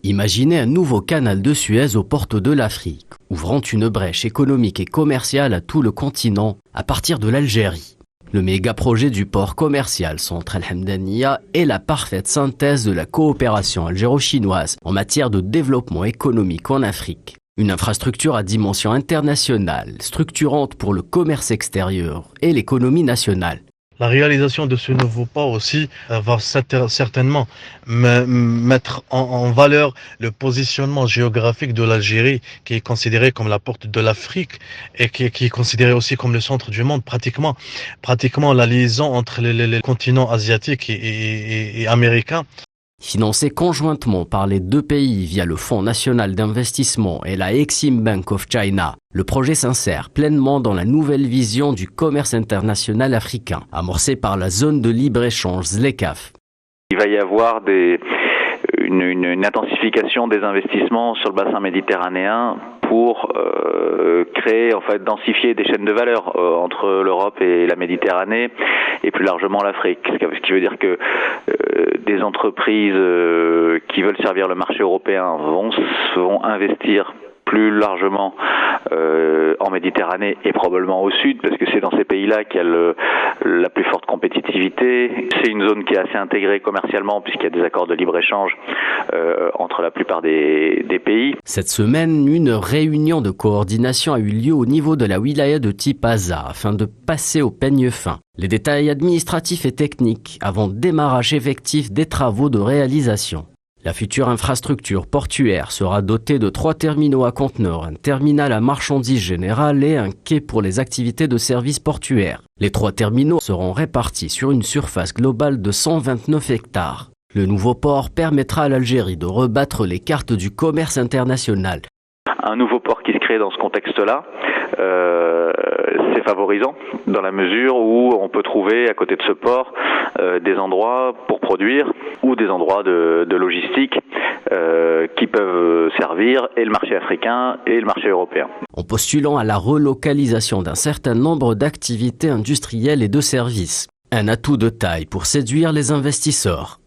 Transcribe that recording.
Imaginez un nouveau canal de Suez aux portes de l'Afrique, ouvrant une brèche économique et commerciale à tout le continent à partir de l'Algérie. Le méga-projet du port commercial Centre El Hamdaniya est la parfaite synthèse de la coopération algéro-chinoise en matière de développement économique en Afrique. Une infrastructure à dimension internationale, structurante pour le commerce extérieur et l'économie nationale. La réalisation de ce nouveau port aussi va certainement mettre en valeur le positionnement géographique de l'Algérie, qui est considéré comme la porte de l'Afrique et qui est considéré aussi comme le centre du monde. Pratiquement la liaison entre les continents asiatiques et américains. Financé conjointement par les deux pays via le Fonds national d'investissement et la Exim Bank of China, le projet s'insère pleinement dans la nouvelle vision du commerce international africain, amorcée par la zone de libre-échange ZLECAf. Il va y avoir une intensification des investissements sur le bassin méditerranéen pour créer, densifier des chaînes de valeur entre l'Europe et la Méditerranée et plus largement l'Afrique. Ce qui veut dire que des entreprises qui veulent servir le marché européen vont investir plus largement en Méditerranée et probablement au sud, parce que c'est dans ces pays-là qu'il y a la plus forte compétitivité. C'est une zone qui est assez intégrée commercialement, puisqu'il y a des accords de libre-échange entre la plupart des pays. Cette semaine, une réunion de coordination a eu lieu au niveau de la wilaya de Tipaza afin de passer au peigne fin. Les détails administratifs et techniques avant démarrage effectif des travaux de réalisation. La future infrastructure portuaire sera dotée de 3 terminaux à conteneurs, un terminal à marchandises générales et un quai pour les activités de services portuaires. Les 3 terminaux seront répartis sur une surface globale de 129 hectares. Le nouveau port permettra à l'Algérie de rebattre les cartes du commerce international. Un nouveau port qui se crée dans ce contexte-là, c'est favorisant dans la mesure où on peut trouver à côté de ce port des endroits pour produire ou des endroits de logistique qui peuvent servir et le marché africain et le marché européen. En postulant à la relocalisation d'un certain nombre d'activités industrielles et de services, un atout de taille pour séduire les investisseurs.